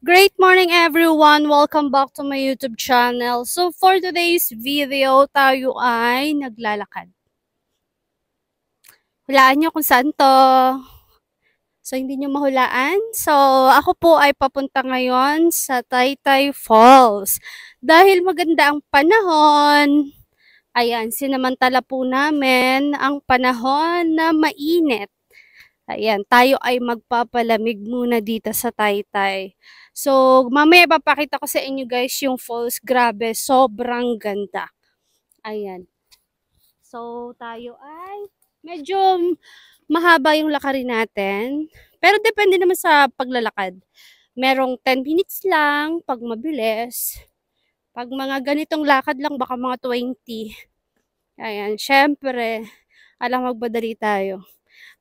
Great morning everyone! Welcome back to my YouTube channel. So for today's video, tayo ay naglalakad. Hulaan nyo kung saan to. So hindi nyo mahulaan. So ako po ay papunta ngayon sa Taytay Falls. Dahil maganda ang panahon, ayan, sinamantala po namin ang panahon na mainit. Ayan, tayo ay magpapalamig muna dito sa Taytay. So, mamaya papakita ko sa inyo guys yung falls. Grabe, sobrang ganda. Ayan. So, tayo ay medyo mahaba yung lakarin natin. Pero depende naman sa paglalakad. Merong 10 minutes lang pag mabilis. Pag mga ganitong lakad lang, baka mga 20. Ayan, syempre, alam magmadali tayo.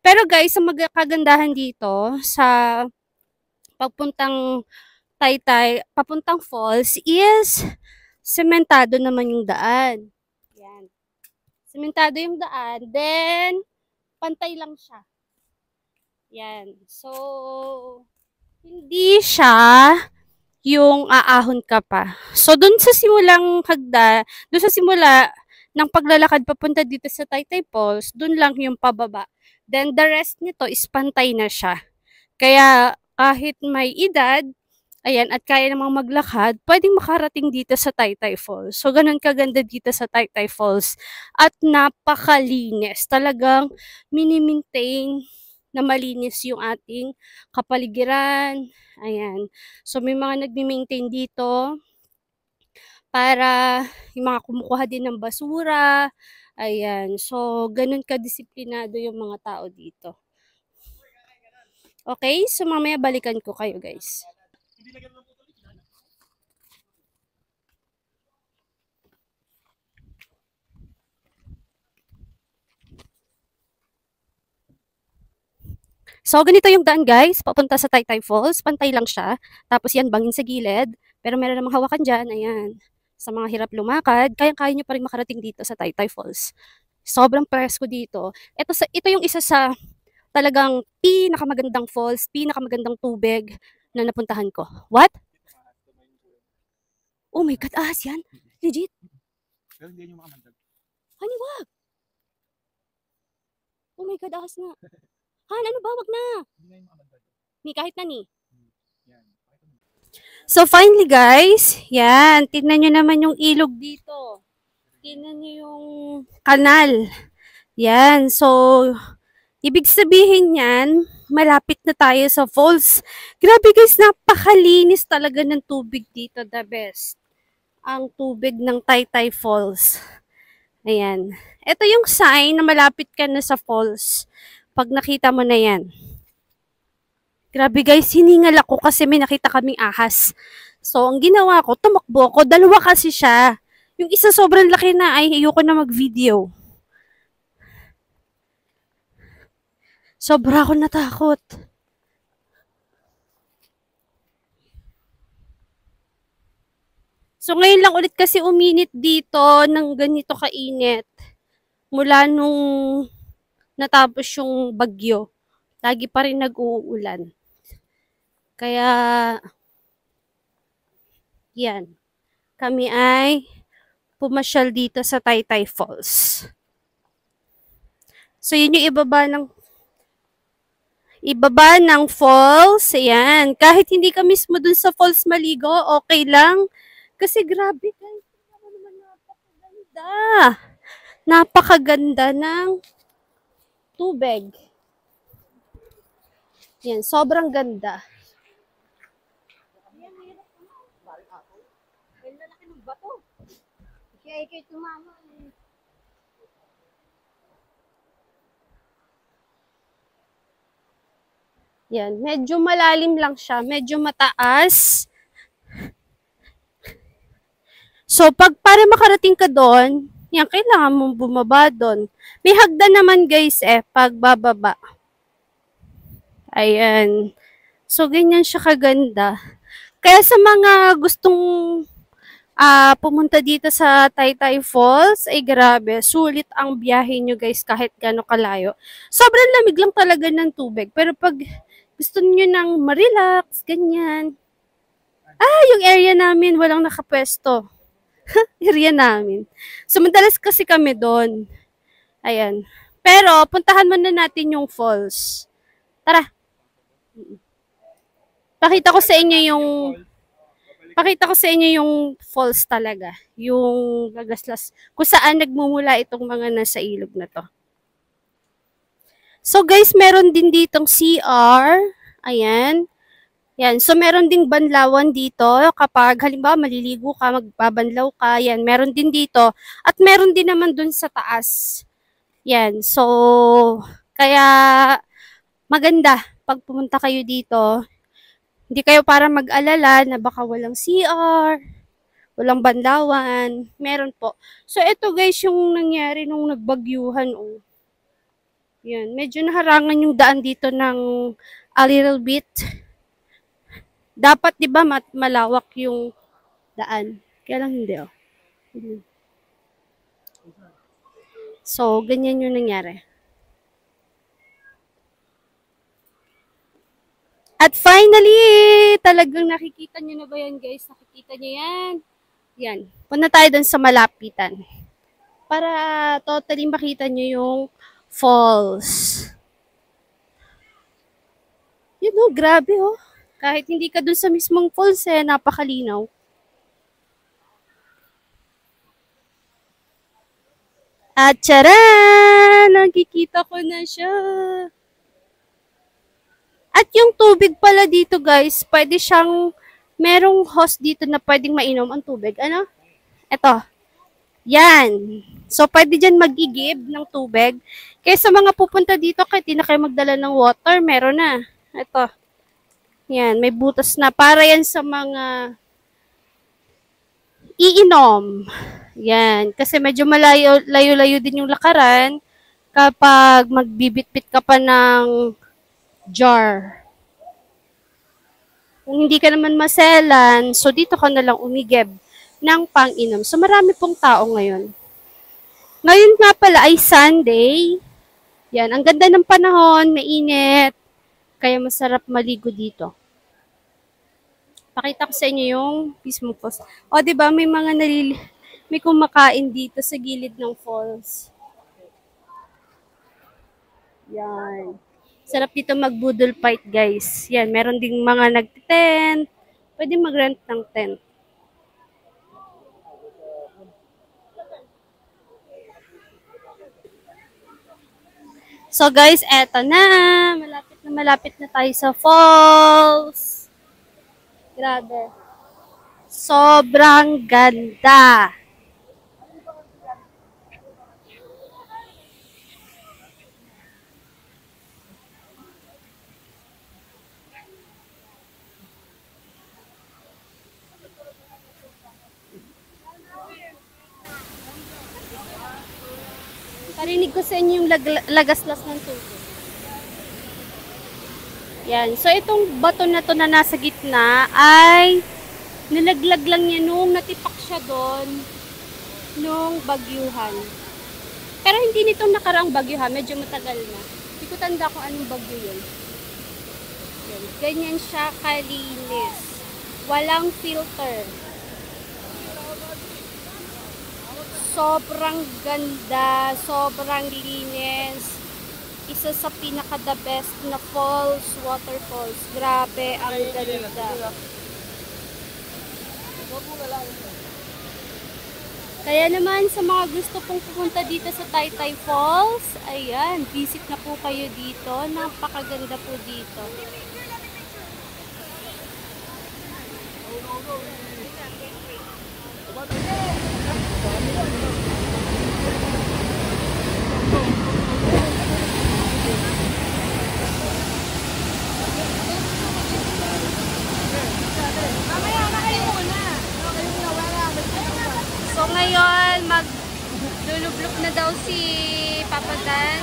Pero guys, ang kagandahan dito sa pagpuntang Taytay, papuntang falls is sementado naman yung daan. Yan. Sementado yung daan, then pantay lang siya. Yan. So, hindi siya yung aahon ka pa. So, dun sa simulang dun sa simula ng paglalakad papunta dito sa Taytay Falls, dun lang yung pababa. Then, the rest nito is pantay na siya. Kaya, kahit may edad, ayan, at kaya namang maglakad, pwedeng makarating dito sa Taytay Falls. So, ganun kaganda dito sa Taytay Falls. At napakalinis. Talagang mini-maintain na malinis yung ating kapaligiran. Ayan. So, may mga nagmi-maintain dito para yung mga kumukuha din ng basura. Ayan. So, ganun kadisiplinado yung mga tao dito. Okay? So, mamaya balikan ko kayo, guys. So, ganito yung daan guys, papunta sa Taytay Falls. Pantay lang siya. Tapos yan, bangin sa gilid. Pero meron namang hawakan dyan, ayan. Sa mga hirap lumakad, kayang-kaya nyo pa rin makarating dito sa Taytay Falls. Sobrang presko dito. Ito yung isa sa talagang pinakamagandang falls, pinakamagandang tubig na napuntahan ko. What? Oh my God, ahas yan? Legit? Pero hindi nyo makamandag. Hani, wag! Oh my God, ahas nga. Han, ano ba? Wag na! Hindi na yung makamandag. Ni, kahit na ni. Yan. So finally guys, yan, tingnan nyo naman yung ilog dito. Tingnan nyo yung kanal. Yan, so ibig sabihin yan, malapit na tayo sa falls. Grabe guys, napakalinis talaga ng tubig dito, the best. Ang tubig ng Taytay Falls. Ayan. Ito yung sign na malapit ka na sa falls. Pag nakita mo na yan. Grabe guys, hiningal ako kasi may nakita kaming ahas. So, ang ginawa ko, tumakbo ako. Dalawa kasi siya. Yung isa sobrang laki na, ay ayoko na mag-video. Sobra ako natakot. So, ngayon lang ulit kasi uminit dito ng ganito kainit. Mula nung natapos yung bagyo. Lagi pa rin nag-uulan. Kaya, yan. Kami ay pumasyal dito sa Taytay Falls. So, yun yung ibaba ng falls. Ayan. Kahit hindi ka mismo dun sa falls maligo, okay lang. Kasi grabe guys. Napakaganda. Napakaganda ng tubig. Yan. Sobrang ganda. Kaya ikay tumama. Yan, medyo malalim lang siya, medyo mataas. So, para makarating ka doon, yan, kailangan mong bumaba doon. May hagdan naman guys pag bababa. Ayan. So, ganyan siya kaganda. Kaya sa mga gustong pumunta dito sa Taytay Falls, ay grabe, sulit ang biyahe nyo guys kahit gano'ng kalayo. Sobrang lamig lang talaga ng tubig. Pero pag gusto niyo nang ma-relax, ganyan, Yung area namin, walang nakapwesto. Area namin. So, madalas kasi kami doon. Ayan. Pero, puntahan muna natin yung falls. Tara. Pakita ko sa inyo yung Pakita ko sa inyo yung falls talaga. Yung gagaslas. Kung saan nagmumula itong mga nasa ilog na to. So guys, meron din ditong CR. Ayan. Yan. So meron ding banlawan dito. Kapag halimbawa maliligo ka, magbabanlaw ka. Yan. Meron din dito. At meron din naman dun sa taas. Yan. So, kaya maganda pag pumunta kayo dito. Hindi kayo para mag-alala na baka walang CR, walang banlawan. Meron po. So, ito guys yung nangyari nung nagbagyuhan. Oh. Yan. Medyo naharangan yung daan dito ng a little bit. Dapat, di ba, malawak yung daan. Kaya lang hindi, oh. So, ganyan yung nangyari. At finally, talagang nakikita nyo na ba yan, guys? Nakikita nyo yan? Yan. Punta tayo dun sa malapitan. Para totally makita nyo yung falls. Yun, oh, grabe, oh. Kahit hindi ka dun sa mismong falls, napakalinaw. At tcharan! Nakikita ko na siya. At yung tubig pala dito, guys, pwede siyang, merong hose dito na pwedeng mainom ang tubig. Ano? Ito. Yan. So, pwede dyan magigib ng tubig. Kaya sa mga pupunta dito, kahit di na kayo magdala ng water, meron na. Ito. Yan, may butas na. Para yan sa mga iinom. Yan. Kasi medyo layo-layo din yung lakaran kapag magbibit-bit ka pa ng jar. Kung hindi ka naman maselan, so dito ka na lang umigib ng pang-inom. So marami pong tao ngayon. Ngayon nga pala ay Sunday. Yan, ang ganda ng panahon, mainit. Kaya masarap maligo dito. Pakita ko sa inyo yung mismo falls. O, di ba may mga may kumakain dito sa gilid ng falls. Yan. Sarap dito mag-budol fight, guys. Yan, meron ding mga nag-tent. Pwede mag-rent ng tent. So, guys, eto na. Malapit na tayo sa falls. Grabe. Sobrang ganda. Parinig ko sa inyo yung lagaslas ng tubig. Yan. So, itong bato na to na nasa gitna ay nilaglag lang niya nung natipak siya doon nung bagyuhan. Pero hindi nitong nakaraang bagyuhan. Medyo matagal na. Hindi ko tanda kung anong bagyo yun. Yan. Ganyan siya kalinis. Walang filter. Sobrang ganda, sobrang linis. Isa sa pinaka-the best na falls, waterfalls. Grabe, ang ganda. Kaya naman sa mga gusto pong pumunta dito sa Taytay Falls, ayan, visit na po kayo dito. Napakaganda po dito. So ngayon, maglulublok na daw si Papa Dan.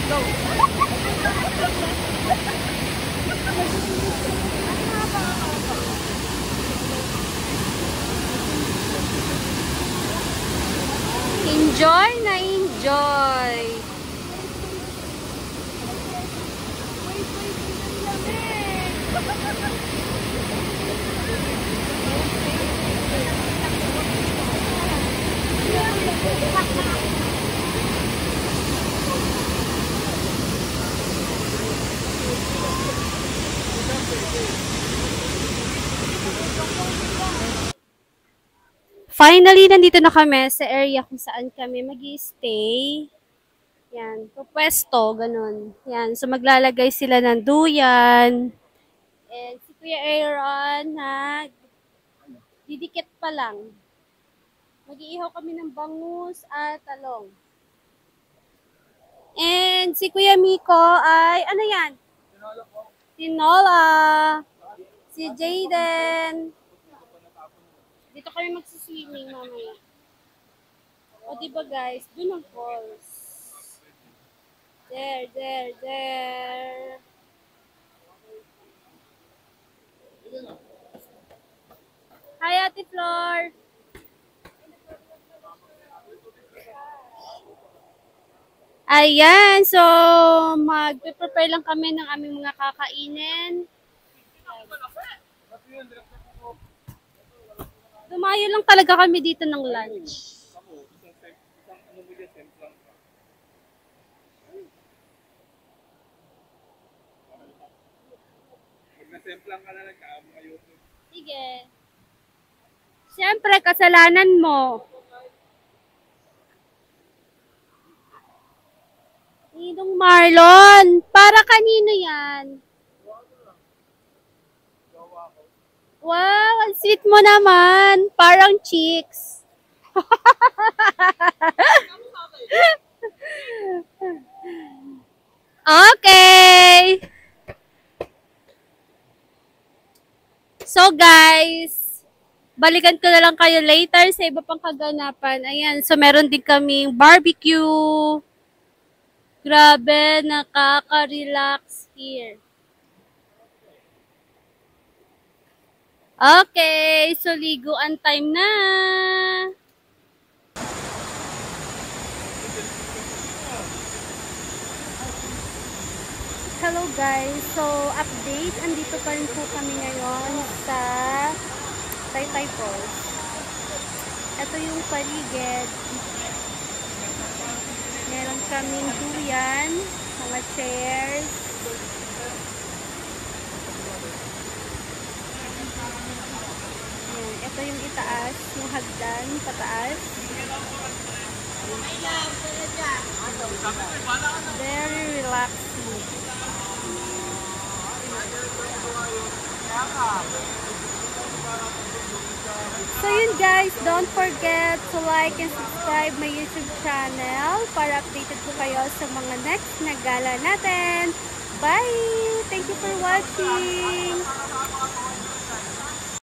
go. Enjoy na enjoy. Finally, nandito na kami sa area kung saan kami mag-i-stay. Yan, pupwesto, ganun. Yan, so maglalagay sila ng duyan. And si Kuya Aaron, didikit pa lang. Mag-iihaw kami ng bangus at talong. And si Kuya Miko ay, ano yan? Tinola. Si Jaden. Dito kami magsiswimming mamaya. O diba guys, dun ang falls. There. Hi, Ate Flor. Ayan, so mag-prepare lang kami ng aming mga kakainin. Dumayo lang talaga kami dito ng lunch. Nasemplang ka na nagkaamo kayo. Sige. Siyempre, kasalanan mo. Ninong Marlon, para kanino yan? Wow, ang sweet mo naman. Parang chicks. Okay. So guys, balikan ko na lang kayo later sa iba pang kaganapan. Ayan, so meron din kaming barbecue. Grabe, nakaka-relax here. Okay, so liguan time na. Hello guys, so update, andito pa rin po kami ngayon sa Taytay Falls. Ito yung paligid. Meron kaming duyan, mga chairs. Ayan, ito yung itaas, yung hagdan, pataas. Very relaxing. So yun guys, don't forget to like and subscribe my YouTube channel para updated po kayo sa mga next na gala natin. Bye! Thank you for watching!